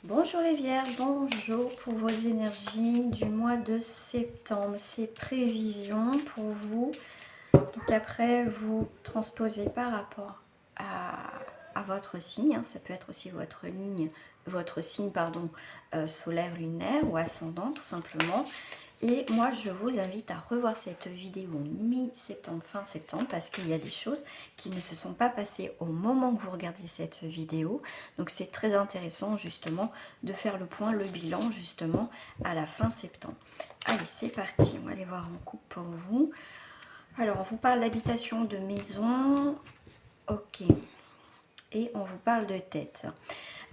Bonjour les Vierges, bonjour pour vos énergies du mois de septembre. Ces prévisions pour vous. Donc après, vous transposez par rapport à votre signe. Ça peut être aussi votre signe pardon, solaire, lunaire ou ascendant tout simplement. Et moi, je vous invite à revoir cette vidéo mi-septembre, fin septembre, parce qu'il y a des choses qui ne se sont pas passées au moment que vous regardez cette vidéo. Donc, c'est très intéressant, justement, de faire le point, le bilan, justement, à la fin septembre. Allez, c'est parti. On va aller voir en coupe pour vous. Alors, on vous parle d'habitation, de maison. Ok. Et on vous parle de tête.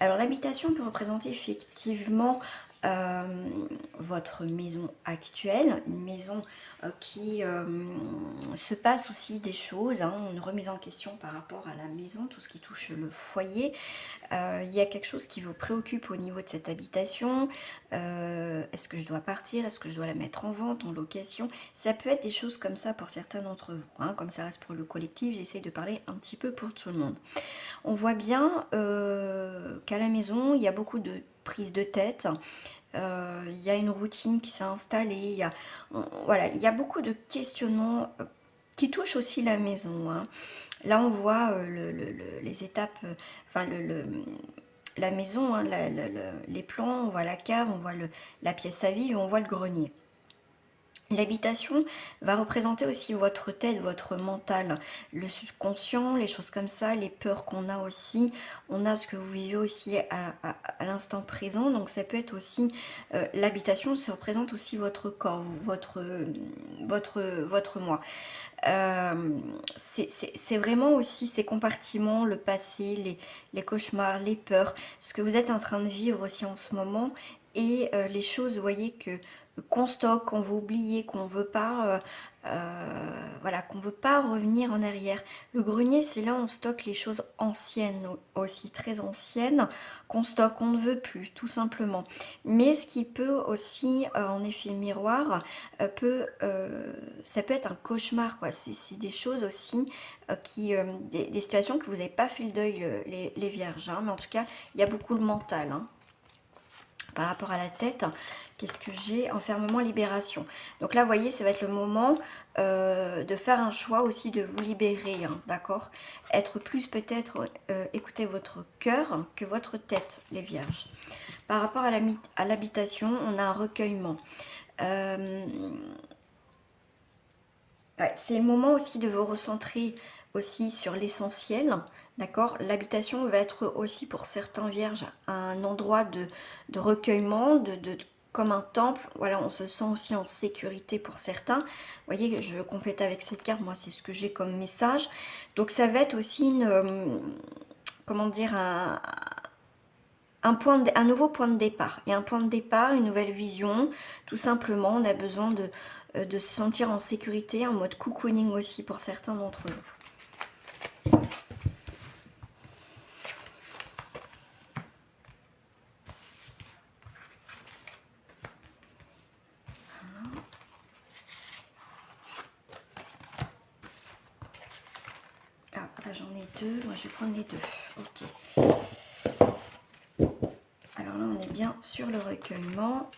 Alors, l'habitation peut représenter effectivement votre maison actuelle, une maison qui se passe aussi des choses, hein, une remise en question par rapport à la maison, tout ce qui touche le foyer. Il y a quelque chose qui vous préoccupe au niveau de cette habitation. Est-ce que je dois partir? Est-ce que je dois la mettre en vente, en location? Ça peut être des choses comme ça pour certains d'entre vous, hein. Comme ça reste pour le collectif, j'essaye de parler un petit peu pour tout le monde. On voit bien qu'à la maison, il y a beaucoup de prises de tête. Il y a une routine qui s'est installée. Voilà, il y a beaucoup de questionnements qui touchent aussi la maison, hein. Là, on voit les étapes, enfin la maison, hein, les plans, on voit la cave, on voit la pièce à vivre, on voit le grenier. L'habitation va représenter aussi votre tête, votre mental, le subconscient, les choses comme ça, les peurs qu'on a aussi. On a ce que vous vivez aussi à l'instant présent. Donc ça peut être aussi l'habitation, ça représente aussi votre corps, votre moi. C'est vraiment aussi ces compartiments, le passé, les cauchemars, les peurs, ce que vous êtes en train de vivre aussi en ce moment et les choses, vous voyez, qu'on stocke, qu'on veut oublier, qu'on veut pas, voilà, qu'on veut pas revenir en arrière. Le grenier, c'est là où on stocke les choses anciennes aussi, très anciennes, qu'on stocke, on ne veut plus, tout simplement. Mais ce qui peut aussi, en effet miroir, ça peut être un cauchemar, quoi. C'est des choses aussi des situations que vous n'avez pas fait le deuil, les vierges, hein. Mais en tout cas, il y a beaucoup le mental, hein. Par rapport à la tête, qu'est-ce que j'ai? Enfermement, libération. Donc là, vous voyez, ça va être le moment de faire un choix aussi, de vous libérer, hein, d'accord? Être plus peut-être, écouter votre cœur que votre tête, les vierges. Par rapport à l'habitation, on a un recueillement. Ouais, c'est le moment aussi de vous recentrer aussi sur l'essentiel, d'accord? L'habitation va être aussi pour certains vierges un endroit de recueillement, comme un temple. Voilà, on se sent aussi en sécurité pour certains. Vous voyez, je complète avec cette carte, moi c'est ce que j'ai comme message. Donc ça va être aussi comment dire, un nouveau point de départ. Il y a un point de départ, une nouvelle vision. Tout simplement, on a besoin de se sentir en sécurité, en mode cocooning aussi pour certains d'entre vous. Ah, là j'en ai deux, moi je vais prendre les deux. Ok. Alors là on est bien sur le recueillement.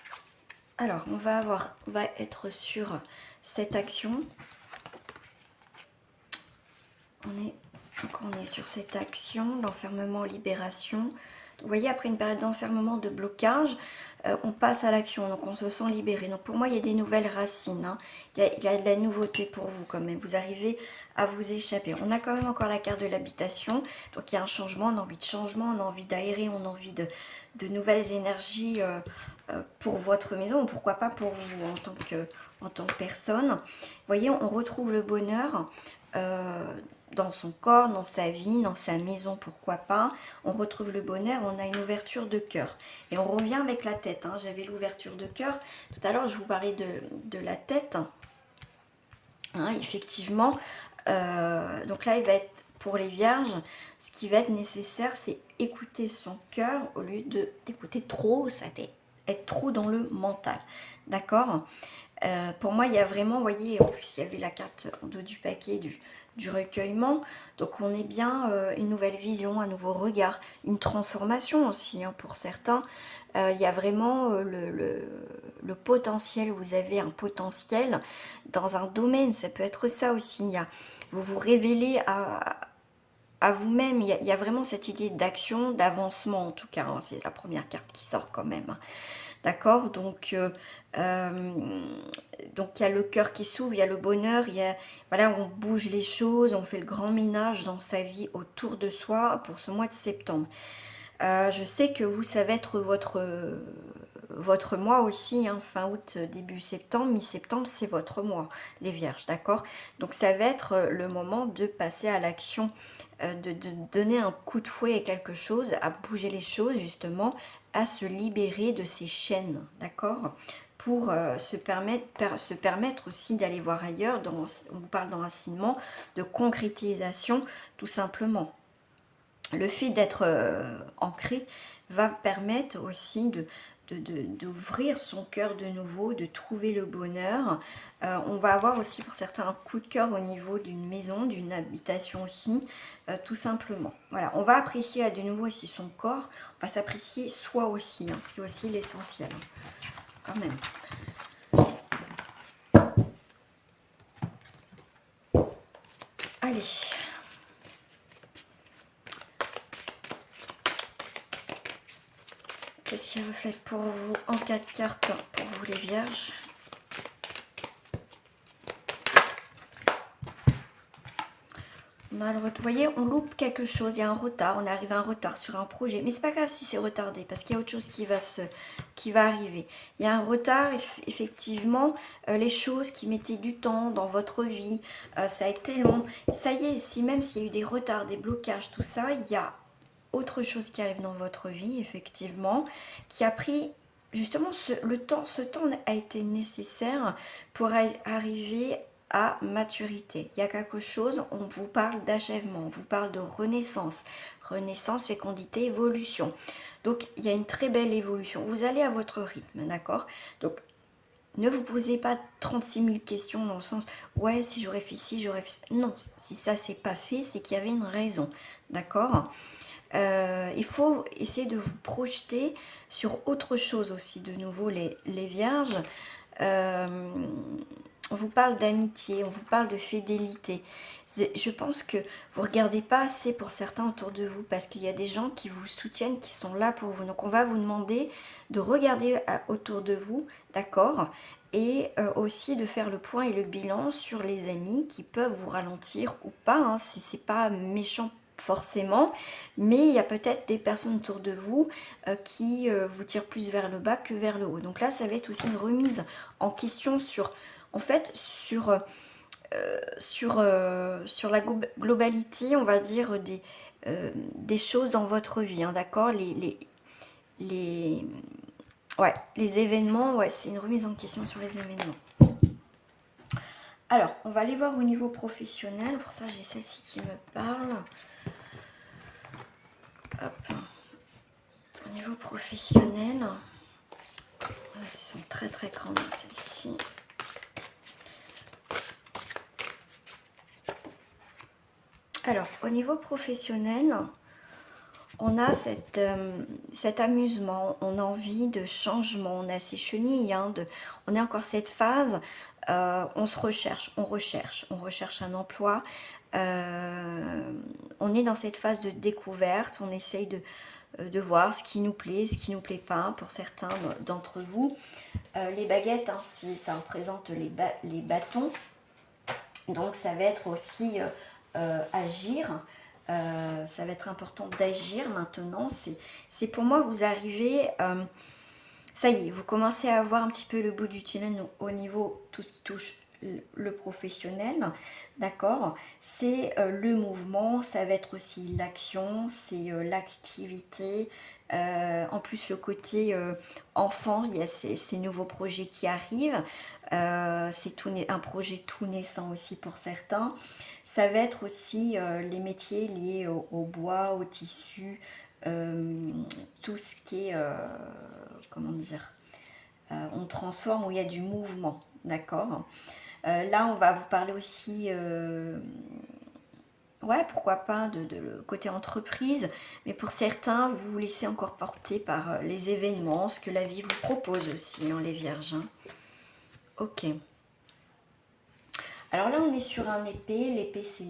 Alors on va être sur cette action. On est sur cette action, l'enfermement, libération. Vous voyez, après une période d'enfermement, de blocage, on passe à l'action, donc on se sent libéré. Donc pour moi, il y a des nouvelles racines, hein. Il y a de la nouveauté pour vous quand même. Vous arrivez à vous échapper. On a quand même encore la carte de l'habitation, donc il y a un changement, on a envie de changement, on a envie d'aérer, on a envie de nouvelles énergies pour votre maison, ou pourquoi pas pour vous en tant que personne. Vous voyez, on retrouve le bonheur dans son corps, dans sa vie, dans sa maison, pourquoi pas. On retrouve le bonheur, on a une ouverture de cœur. Et on revient avec la tête, hein. J'avais l'ouverture de cœur. Tout à l'heure, je vous parlais de la tête. Hein, effectivement. Donc là, il va être, pour les vierges, ce qui va être nécessaire, c'est écouter son cœur au lieu d'écouter trop sa tête. Être trop dans le mental. D'accord? Pour moi, il y a vraiment, vous voyez, en plus, il y avait la carte en dos du paquet du recueillement. Donc on est bien une nouvelle vision, un nouveau regard, une transformation aussi hein, pour certains. Il y a vraiment le potentiel, vous avez un potentiel dans un domaine, ça peut être ça aussi. Vous vous révélez à vous-même, il y a vraiment cette idée d'action, d'avancement en tout cas, hein, c'est la première carte qui sort quand même. Hein. D'accord, donc il y a le cœur qui s'ouvre, il y a le bonheur, il y a, voilà, on bouge les choses, on fait le grand ménage dans sa vie autour de soi pour ce mois de septembre. Je sais que vous, ça va être votre mois aussi, hein, fin août, début septembre, mi-septembre, c'est votre mois, les vierges, d'accord? Donc ça va être le moment de passer à l'action, de donner un coup de fouet à quelque chose, à bouger les choses justement, à se libérer de ces chaînes, d'accord, pour se permettre aussi d'aller voir ailleurs, on vous parle d'enracinement, de concrétisation, tout simplement. Le fait d'être ancré va permettre aussi d'ouvrir son cœur de nouveau, de trouver le bonheur. On va avoir aussi pour certains un coup de cœur au niveau d'une maison, d'une habitation aussi, tout simplement. Voilà, on va apprécier à de nouveau aussi son corps, on va s'apprécier soi aussi, hein, ce qui est aussi l'essentiel, hein, quand même. Allez. Qu'est-ce qui reflète pour vous en 4 cartes, pour vous les vierges? Vous voyez, on loupe quelque chose, il y a un retard, on arrive à un retard sur un projet. Mais c'est pas grave si c'est retardé, parce qu'il y a autre chose qui va arriver. Il y a un retard, effectivement, les choses qui mettaient du temps dans votre vie, ça a été long. Ça y est, même s'il y a eu des retards, des blocages, tout ça, il y a autre chose qui arrive dans votre vie, effectivement, qui a pris... Justement, ce temps a été nécessaire pour arriver à maturité. Il y a quelque chose, on vous parle d'achèvement, on vous parle de renaissance. Renaissance, fécondité, évolution. Donc, il y a une très belle évolution. Vous allez à votre rythme, d'accord? Donc, ne vous posez pas 36 000 questions dans le sens « Ouais, si j'aurais fait ci, j'aurais fait ça. » Non, si ça s'est pas fait, c'est qu'il y avait une raison, d'accord? Il faut essayer de vous projeter sur autre chose aussi, de nouveau les vierges. On vous parle d'amitié, on vous parle de fidélité. Je pense que vous ne regardez pas assez pour certains autour de vous parce qu'il y a des gens qui vous soutiennent, qui sont là pour vous. Donc on va vous demander de regarder autour de vous, d'accord, et aussi de faire le point et le bilan sur les amis qui peuvent vous ralentir ou pas, hein, si ce n'est pas méchant forcément, mais il y a peut-être des personnes autour de vous qui vous tirent plus vers le bas que vers le haut. Donc là, ça va être aussi une remise en question sur, en fait, sur la globalité, on va dire, des choses dans votre vie, hein, d'accord, les événements, ouais, c'est une remise en question sur les événements. Alors, on va aller voir au niveau professionnel. Pour ça, j'ai celle-ci qui me parle. Hop. Au niveau professionnel, elles sont très très grandes, celles-ci. Alors, au niveau professionnel, on a cet amusement, on a envie de changement, on a ces chenilles, hein, on est encore cette phase, on se recherche, on recherche un emploi, on est dans cette phase de découverte, on essaye de voir ce qui nous plaît, ce qui nous plaît pas pour certains d'entre vous. Les baguettes, hein, ça représente les bâtons, donc ça va être aussi agir. Ça va être important d'agir maintenant. C'est pour moi, vous arrivez, ça y est, vous commencez à avoir un petit peu le bout du tunnel au niveau tout ce qui touche le professionnel, d'accord? C'est le mouvement, ça va être aussi l'action, c'est l'activité. En plus, le côté enfant, il y a ces nouveaux projets qui arrivent. C'est un projet tout naissant aussi pour certains. Ça va être aussi les métiers liés au bois, au tissu, tout ce qui est, comment dire, on transforme où il y a du mouvement, d'accord? Là, on va vous parler aussi ouais, pourquoi pas, de le côté entreprise. Mais pour certains, vous vous laissez encore porter par les événements, ce que la vie vous propose aussi, hein, les vierges. Hein. Ok. Alors là, on est sur un épée. L'épée, c'est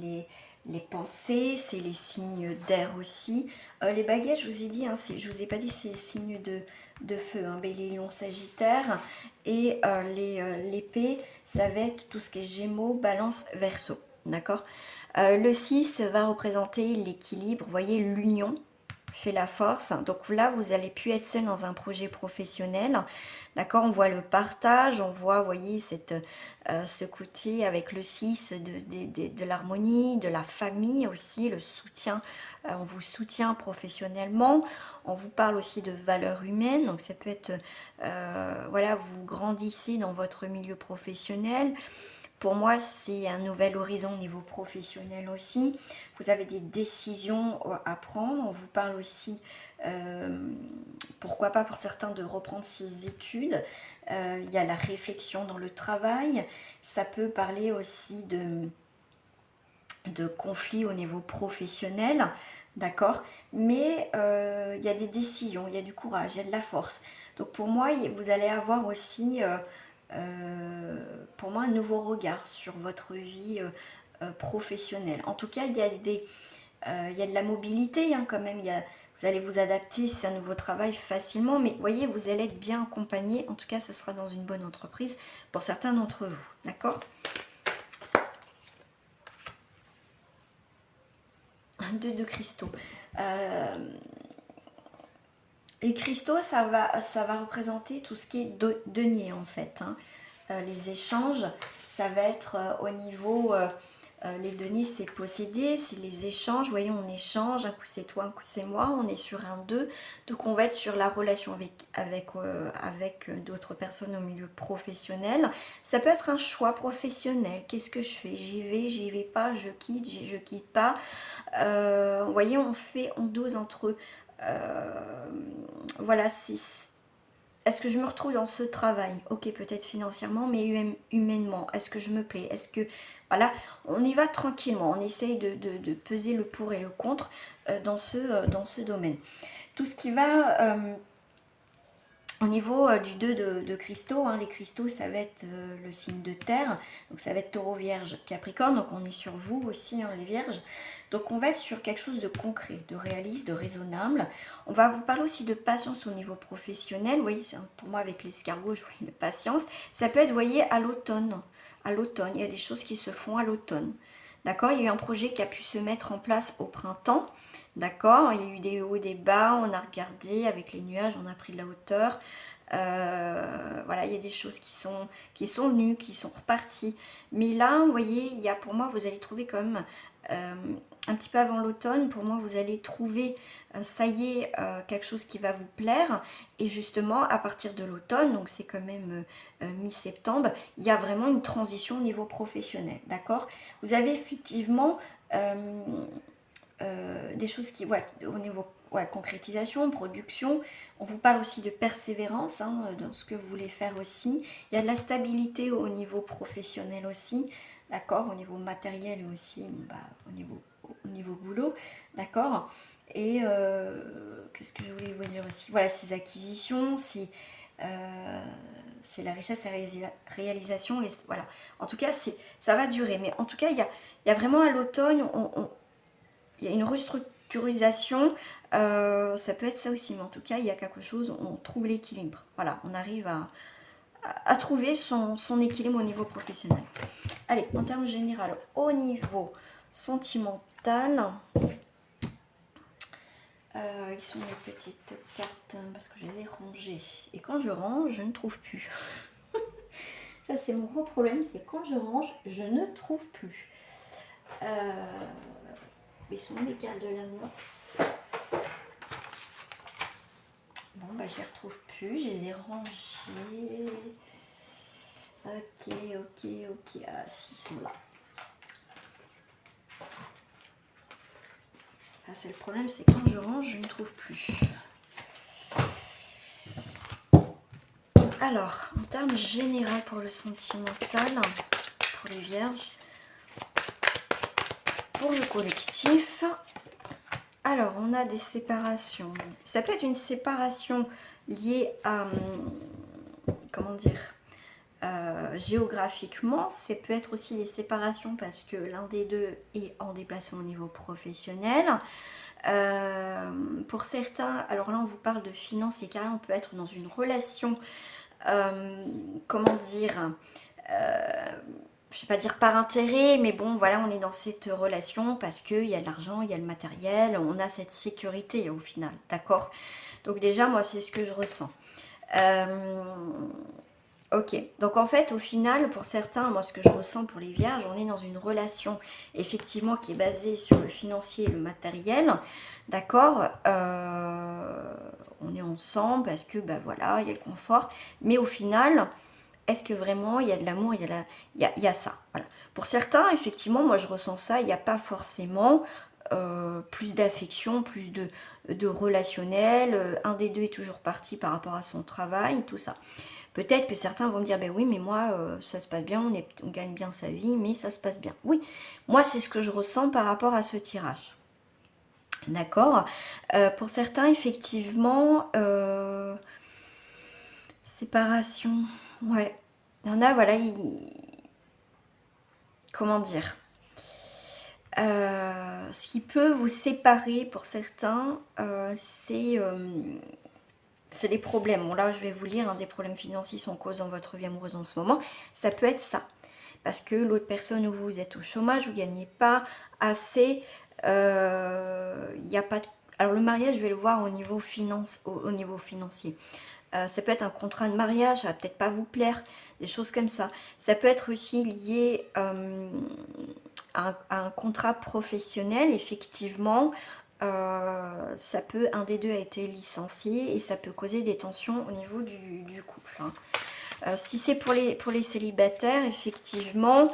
les pensées, c'est les signes d'air aussi. Les baguettes, je vous ai dit, hein, je vous ai pas dit, c'est les signes de feu, hein, Bélier, Lion, Sagittaire. Et l'épée, ça va être tout ce qui est Gémeaux, Balance, Verseau. D'accord. Le 6 va représenter l'équilibre, vous voyez, l'union fait la force. Donc là, vous n'allez plus être seul dans un projet professionnel. D'accord, on voit le partage, on voit, vous voyez, ce côté avec le 6 de l'harmonie, de la famille aussi, le soutien. On vous soutient professionnellement. On vous parle aussi de valeurs humaines. Donc ça peut être, voilà, vous grandissez dans votre milieu professionnel. Pour moi, c'est un nouvel horizon au niveau professionnel aussi. Vous avez des décisions à prendre. On vous parle aussi, pourquoi pas pour certains, de reprendre ses études. Il y a la réflexion dans le travail. Ça peut parler aussi de conflits au niveau professionnel. D'accord. Mais il y a des décisions, il y a du courage, il y a de la force. Donc pour moi, vous allez avoir aussi... pour moi, un nouveau regard sur votre vie professionnelle. En tout cas, il y a de la mobilité hein, quand même. Vous allez vous adapter, c'est un nouveau travail facilement. Mais voyez, vous allez être bien accompagné. En tout cas, ça sera dans une bonne entreprise pour certains d'entre vous. D'accord ? Deux de cristaux. Les cristaux, ça va représenter tout ce qui est denier en fait. Hein. Les échanges, ça va être au niveau... les deniers, c'est posséder, c'est les échanges. Vous voyez, on échange, un coup c'est toi, un coup c'est moi. On est sur un 2. Donc on va être sur la relation avec d'autres personnes au milieu professionnel. Ça peut être un choix professionnel. Qu'est-ce que je fais? J'y vais pas, je quitte pas. Vous voyez, on dose entre eux. Voilà, est-ce que je me retrouve dans ce travail? Ok, peut-être financièrement, mais humainement. Est-ce que je me plais? Est-ce que... Voilà, on y va tranquillement. On essaye de peser le pour et le contre dans ce domaine. Tout ce qui va... au niveau du 2 de cristaux, hein, les cristaux, ça va être le signe de terre. Donc ça va être taureau, vierge, capricorne. Donc on est sur vous aussi, hein, les vierges. Donc on va être sur quelque chose de concret, de réaliste, de raisonnable. On va vous parler aussi de patience au niveau professionnel. Vous voyez, pour moi avec l'escargot, je vois la patience. Ça peut être, vous voyez, à l'automne. À l'automne, il y a des choses qui se font à l'automne. D'accord? Il y a eu un projet qui a pu se mettre en place au printemps. D'accord, il y a eu des hauts et des bas, on a regardé avec les nuages, on a pris de la hauteur. Voilà, il y a des choses qui sont venues, qui sont reparties. Mais là, vous voyez, il y a pour moi, vous allez trouver quand même un petit peu avant l'automne, pour moi, vous allez trouver, ça y est, quelque chose qui va vous plaire. Et justement, à partir de l'automne, donc c'est quand même mi-septembre, il y a vraiment une transition au niveau professionnel. D'accord? Vous avez effectivement... des choses qui, ouais, au niveau concrétisation, production, on vous parle aussi de persévérance hein, dans ce que vous voulez faire aussi. Il y a de la stabilité au niveau professionnel aussi, d'accord, au niveau matériel et aussi au niveau boulot, d'accord. Et qu'est-ce que je voulais vous dire aussi? Voilà, ces acquisitions, c'est la richesse et la réalisation. Voilà. En tout cas, ça va durer. Mais en tout cas, il y a vraiment à l'automne, il y a une restructurisation, ça peut être ça aussi, mais en tout cas, il y a quelque chose, on trouve l'équilibre. Voilà, on arrive à trouver son équilibre au niveau professionnel. Allez, en termes général, au niveau sentimental, ils sont mes petites cartes, parce que je les ai rangées. Et quand je range, je ne trouve plus. Ça, c'est mon gros problème, c'est quand je range, je ne trouve plus. Ils sont les cartes de l'amour. Bon, bah je les retrouve plus, je les ai rangées. Ok. Ah, si, ils sont là. Ça, c'est le problème, c'est quand je range, je ne trouve plus. Alors, en termes généraux pour le sentimental, pour les vierges, pour le collectif, alors on a des séparations. Ça peut être une séparation liée à, comment dire, géographiquement. Ça peut être aussi des séparations parce que l'un des deux est en déplacement au niveau professionnel. Pour certains, alors là on vous parle de finances et carrément on peut être dans une relation, comment dire, je ne vais pas dire par intérêt, mais bon voilà, on est dans cette relation parce qu'il y a de l'argent, il y a le matériel, on a cette sécurité au final, d'accord? Donc déjà moi c'est ce que je ressens. Ok, donc en fait au final pour certains, moi ce que je ressens pour les vierges, on est dans une relation effectivement qui est basée sur le financier et le matériel, d'accord, on est ensemble parce que bah voilà, il y a le confort, mais au final, est-ce que vraiment il y a de l'amour, il y a ça, voilà. Pour certains, effectivement, moi je ressens ça, il n'y a pas forcément plus d'affection, plus de relationnel, un des deux est toujours parti par rapport à son travail, tout ça. Peut-être que certains vont me dire, ben oui, mais moi, ça se passe bien, on gagne bien sa vie, mais ça se passe bien. Oui, moi, c'est ce que je ressens par rapport à ce tirage. D'accord. Pour certains, effectivement, séparation, ouais. Il y en a, voilà, comment dire, ce qui peut vous séparer pour certains, c'est les problèmes. Bon, là, je vais vous lire, hein, des problèmes financiers sont en cause dans votre vie amoureuse en ce moment. Ça peut être ça. Parce que l'autre personne où vous êtes au chômage, vous ne gagnez pas assez. Y a pas de... Alors, le mariage, je vais le voir au niveau, au niveau financier. Ça peut être un contrat de mariage, ça va peut-être pas vous plaire, des choses comme ça. Ça peut être aussi lié à un contrat professionnel, effectivement. Ça peut, un des deux a été licencié et ça peut causer des tensions au niveau du couple. Hein. Si c'est pour les célibataires, effectivement,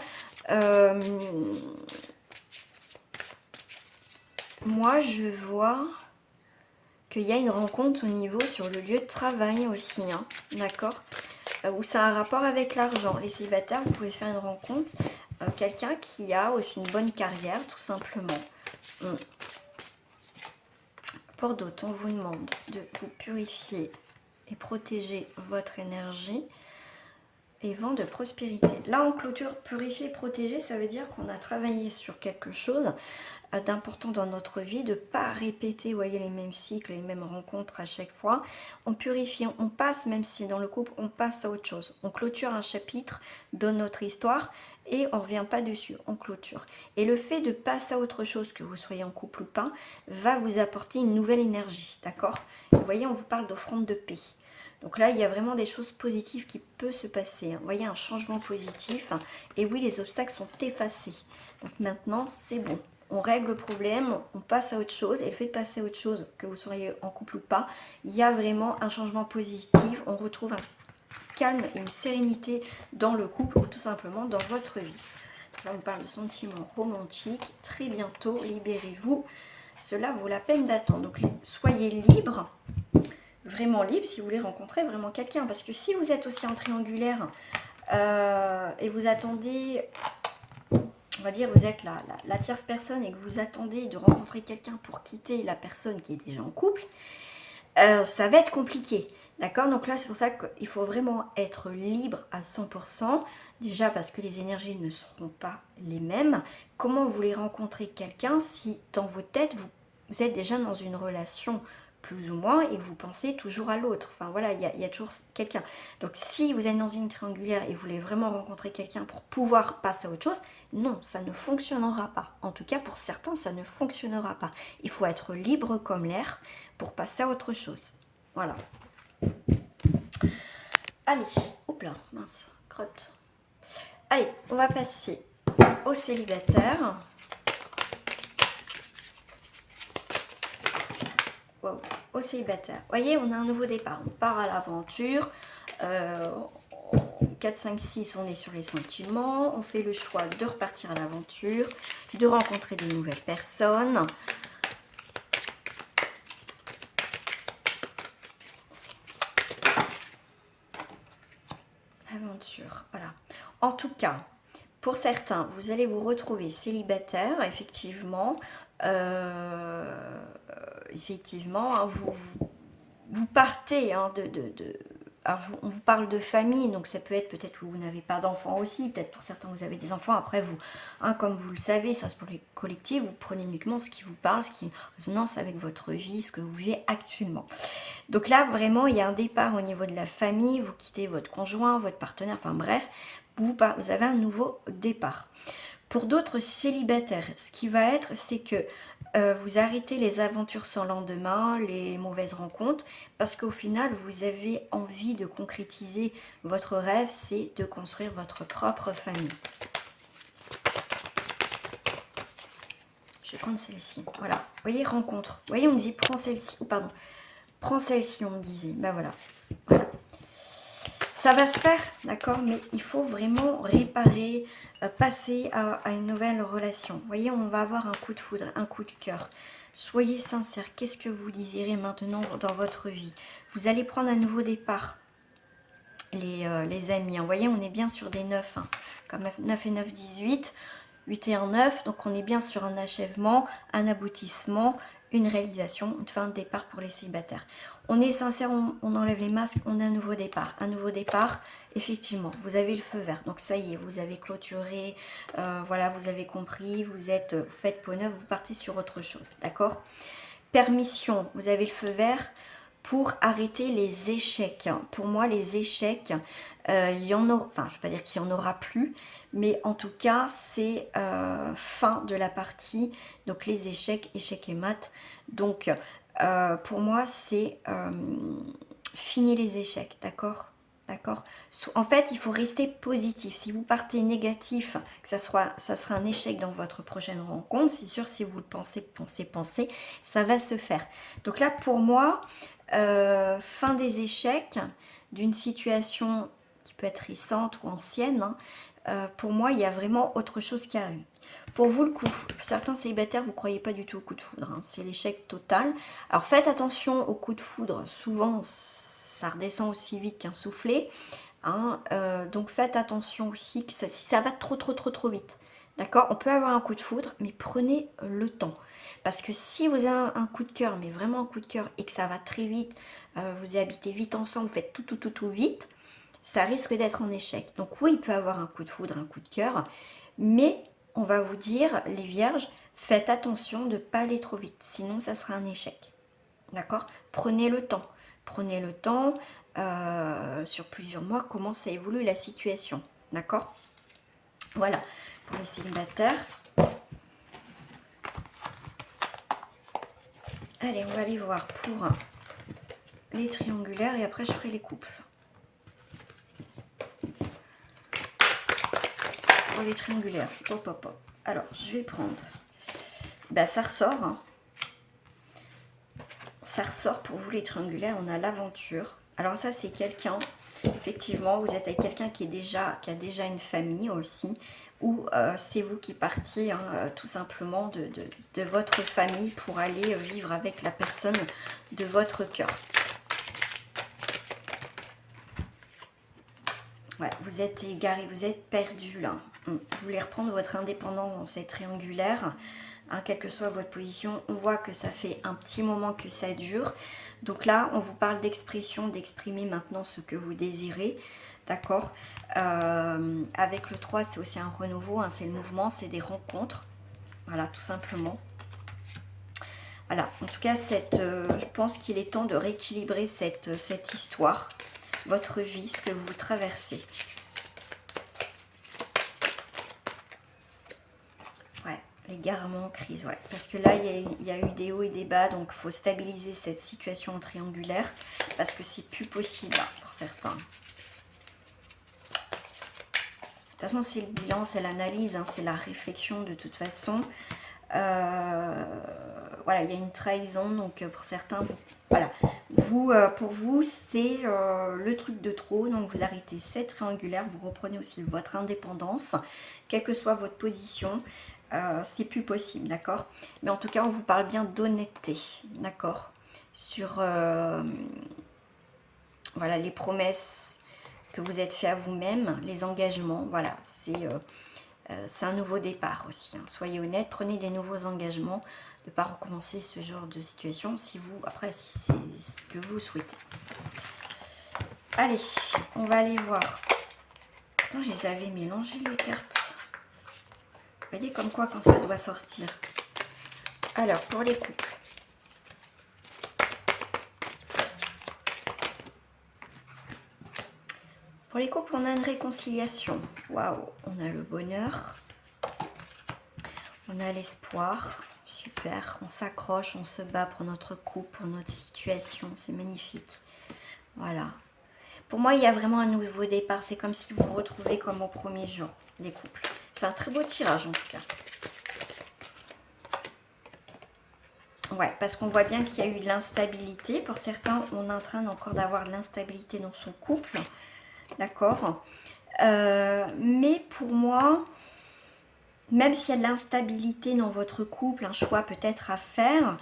moi je vois qu'il y a une rencontre au niveau sur le lieu de travail aussi, hein, d'accord, où ça a un rapport avec l'argent. Les célibataires, vous pouvez faire une rencontre, quelqu'un qui a aussi une bonne carrière, tout simplement. Pour d'autres, on vous demande de vous purifier et protéger votre énergie et vent de prospérité. Là, en clôture, purifier, protéger, ça veut dire qu'on a travaillé sur quelque chose d'important dans notre vie, de ne pas répéter, vous voyez, les mêmes cycles, les mêmes rencontres à chaque fois. On purifie, on passe, même si dans le couple, on passe à autre chose. On clôture un chapitre de notre histoire et on ne revient pas dessus, on clôture. Et le fait de passer à autre chose, que vous soyez en couple ou pas, va vous apporter une nouvelle énergie, d'accord? Vous voyez, on vous parle d'offrande de paix. Donc là, il y a vraiment des choses positives qui peuvent se passer. Vous voyez, un changement positif. Et oui, les obstacles sont effacés. Donc maintenant, c'est bon. On règle le problème, on passe à autre chose. Et le fait de passer à autre chose, que vous soyez en couple ou pas, il y a vraiment un changement positif. On retrouve un calme et une sérénité dans le couple ou tout simplement dans votre vie. Là, on parle de sentiments romantiques. Très bientôt, libérez-vous. Cela vaut la peine d'attendre. Donc, soyez libres. Vraiment libre si vous voulez rencontrer vraiment quelqu'un. Parce que si vous êtes aussi en triangulaire et vous attendez, on va dire vous êtes la tierce personne et que vous attendez de rencontrer quelqu'un pour quitter la personne qui est déjà en couple, ça va être compliqué. D'accord? Donc là, c'est pour ça qu'il faut vraiment être libre à 100%. Déjà parce que les énergies ne seront pas les mêmes. Comment vous voulez rencontrer quelqu'un si dans vos têtes, vous êtes déjà dans une relation plus ou moins et que vous pensez toujours à l'autre. Enfin voilà, il y a toujours quelqu'un. Donc si vous êtes dans une triangulaire et vous voulez vraiment rencontrer quelqu'un pour pouvoir passer à autre chose, non, ça ne fonctionnera pas. En tout cas, pour certains, ça ne fonctionnera pas. Il faut être libre comme l'air pour passer à autre chose. Voilà. Allez, hop là, mince, crotte. Allez, on va passer aux célibataires. Wow. Aux célibataires. Vous voyez, on a un nouveau départ. On part à l'aventure. 4, 5, 6, on est sur les sentiments. On fait le choix de repartir à l'aventure, de rencontrer de nouvelles personnes. Aventure, voilà. En tout cas, Pour certains, vous allez vous retrouver célibataire, effectivement. Effectivement, hein, vous partez hein, alors, on vous parle de famille, donc ça peut être peut-être que vous n'avez pas d'enfants aussi, peut-être pour certains vous avez des enfants. Après, vous, hein, comme vous le savez, ça c'est pour les collectifs, vous prenez uniquement ce qui vous parle, ce qui est en résonance avec votre vie, ce que vous vivez actuellement. Donc là, vraiment, il y a un départ au niveau de la famille, vous quittez votre conjoint, votre partenaire, enfin bref, vous avez un nouveau départ. Pour d'autres célibataires, ce qui va être, c'est que vous arrêtez les aventures sans lendemain, les mauvaises rencontres, parce qu'au final, vous avez envie de concrétiser votre rêve, c'est de construire votre propre famille. Je vais prendre celle-ci. Voilà. Vous voyez, rencontre. Vous voyez, on me dit prends celle-ci. Oh, pardon. Prends celle-ci, on me disait. Ben voilà. Voilà. Ça va se faire, d'accord, mais il faut vraiment réparer, passer à une nouvelle relation. Vous voyez, on va avoir un coup de foudre, un coup de cœur. Soyez sincère, qu'est-ce que vous désirez maintenant dans votre vie? Vous allez prendre un nouveau départ, les amis. Vous voyez, on est bien sur des 9, hein, comme 9 et 9, 18, 8 et 1, 9. Donc on est bien sur un achèvement, un aboutissement, une réalisation, une fin de départ pour les célibataires. On est sincère, on enlève les masques, on a un nouveau départ. Un nouveau départ, effectivement, vous avez le feu vert. Donc ça y est, vous avez clôturé, voilà, vous avez compris, vous êtes faites peau neuve, vous partez sur autre chose, d'accord? Permission, vous avez le feu vert pour arrêter les échecs. Pour moi, les échecs, il y en aura, enfin, je ne vais pas dire qu'il n'y en aura plus, mais en tout cas, c'est fin de la partie. Donc, les échecs, échecs et maths. Donc, pour moi, c'est fini les échecs, d'accord? D'accord. En fait, il faut rester positif. Si vous partez négatif, que ça sera un échec dans votre prochaine rencontre, c'est sûr, si vous le pensez, ça va se faire. Donc là, pour moi, fin des échecs d'une situation qui peut être récente ou ancienne, hein, pour moi, il y a vraiment autre chose qui arrive. Pour vous, certains célibataires, vous ne croyez pas du tout au coup de foudre, hein, c'est l'échec total. Alors faites attention au coup de foudre, souvent ça redescend aussi vite qu'un soufflet, hein, donc faites attention aussi que si ça va trop vite, d'accord? On peut avoir un coup de foudre, mais prenez le temps. Parce que si vous avez un coup de cœur, mais vraiment un coup de cœur, et que ça va très vite, vous habitez vite ensemble, vous faites tout vite, ça risque d'être un échec. Donc oui, il peut y avoir un coup de foudre, un coup de cœur, mais on va vous dire, les vierges, faites attention de ne pas aller trop vite, sinon ça sera un échec. D'accord? Prenez le temps. Prenez le temps sur plusieurs mois, comment ça évolue la situation. D'accord? Voilà, pour les célibataires. Allez, on va aller voir pour les triangulaires et après je ferai les couples. Pour les triangulaires, hop hop hop. Alors, je vais prendre. Bah, ça ressort. Hein. Ça ressort pour vous les triangulaires. On a l'aventure. Alors ça, c'est quelqu'un. Effectivement, vous êtes avec quelqu'un qui a déjà une famille aussi, ou c'est vous qui partiez hein, tout simplement de votre famille pour aller vivre avec la personne de votre cœur. Ouais, vous êtes égaré, vous êtes perdu là. Vous voulez reprendre votre indépendance dans cette triangulaire, hein, quelle que soit votre position. On voit que ça fait un petit moment que ça dure. Donc là, on vous parle d'expression, d'exprimer maintenant ce que vous désirez. D'accord, avec le 3, c'est aussi un renouveau, hein, c'est le mouvement, c'est des rencontres. Voilà, tout simplement. Voilà, en tout cas, je pense qu'il est temps de rééquilibrer cette histoire, votre vie, ce que vous traversez. Ouais, l'égarement, crise, ouais. Parce que là, il y a eu des hauts et des bas, donc il faut stabiliser cette situation triangulaire, parce que c'est plus possible hein, pour certains. De toute façon, c'est le bilan, c'est l'analyse, hein, c'est la réflexion de toute façon. Voilà, il y a une trahison, donc pour certains, voilà. Pour vous, c'est le truc de trop, donc vous arrêtez cette triangulaire, vous reprenez aussi votre indépendance, quelle que soit votre position, c'est plus possible, d'accord? Mais en tout cas, on vous parle bien d'honnêteté, d'accord? Sur voilà, les promesses que vous êtes fait à vous-même, les engagements, voilà, c'est c'est un nouveau départ aussi. Hein. Soyez honnête, prenez des nouveaux engagements, ne pas recommencer ce genre de situation si vous, après, si c'est ce que vous souhaitez. Allez, on va aller voir. Non, je les avais mélangées les cartes. Vous voyez comme quoi quand ça doit sortir. Alors, pour les couples. Pour les couples, on a une réconciliation. Waouh, on a le bonheur. On a l'espoir. Super, on s'accroche, on se bat pour notre couple, pour notre situation. C'est magnifique. Voilà. Pour moi, il y a vraiment un nouveau départ. C'est comme si vous vous retrouvez comme au premier jour, les couples. C'est un très beau tirage en tout cas. Ouais, parce qu'on voit bien qu'il y a eu de l'instabilité. Pour certains, on est en train encore d'avoir de l'instabilité dans son couple. D'accord. Mais pour moi, même s'il y a de l'instabilité dans votre couple, un choix peut-être à faire,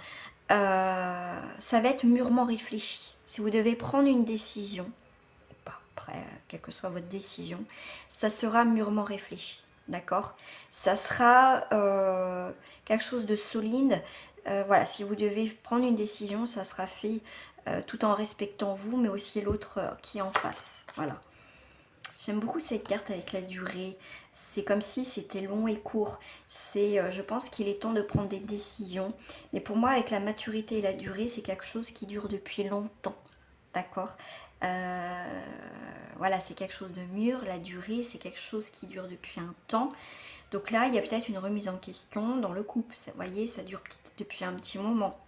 ça va être mûrement réfléchi. Si vous devez prendre une décision, après, quelle que soit votre décision, ça sera mûrement réfléchi. D'accord. Ça sera quelque chose de solide. Voilà, si vous devez prendre une décision, ça sera fait tout en respectant vous, mais aussi l'autre qui est en face. Voilà. J'aime beaucoup cette carte avec la durée. C'est comme si c'était long et court. Je pense qu'il est temps de prendre des décisions. Mais pour moi, avec la maturité et la durée, c'est quelque chose qui dure depuis longtemps. D'accord. Voilà, c'est quelque chose de mûr. La durée, c'est quelque chose qui dure depuis un temps. Donc là, il y a peut-être une remise en question dans le couple. Vous voyez, ça dure depuis un petit moment.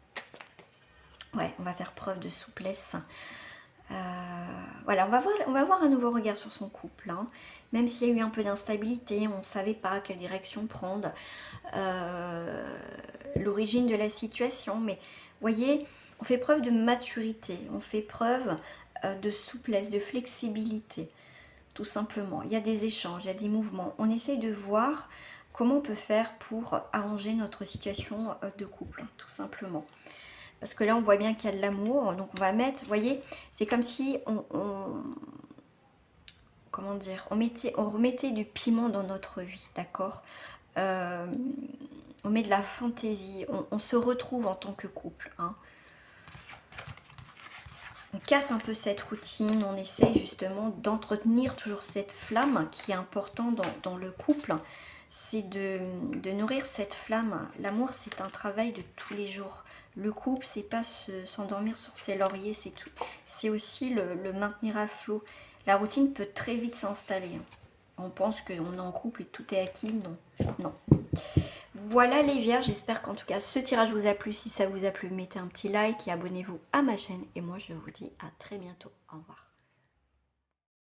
Ouais, on va faire preuve de souplesse. Voilà, on va voir un nouveau regard sur son couple. Hein. Même s'il y a eu un peu d'instabilité, on ne savait pas quelle direction prendre. L'origine de la situation. Mais vous voyez, on fait preuve de maturité. On fait preuve de souplesse, de flexibilité. Tout simplement. Il y a des échanges, il y a des mouvements. On essaye de voir comment on peut faire pour arranger notre situation de couple, tout simplement. Parce que là, on voit bien qu'il y a de l'amour. Donc, on va mettre, vous voyez, c'est comme si comment dire, on remettait du piment dans notre vie, d'accord. On met de la fantaisie. On se retrouve en tant que couple, hein. On casse un peu cette routine, on essaye justement d'entretenir toujours cette flamme qui est importante dans le couple. C'est de nourrir cette flamme. L'amour, c'est un travail de tous les jours. Le couple, c'est pas s'endormir sur ses lauriers, c'est tout. C'est aussi le maintenir à flot. La routine peut très vite s'installer. On pense qu'on est en couple et tout est acquis. Non, non. Voilà les vierges, j'espère qu'en tout cas ce tirage vous a plu. Si ça vous a plu, mettez un petit like et abonnez-vous à ma chaîne. Et moi je vous dis à très bientôt. Au revoir.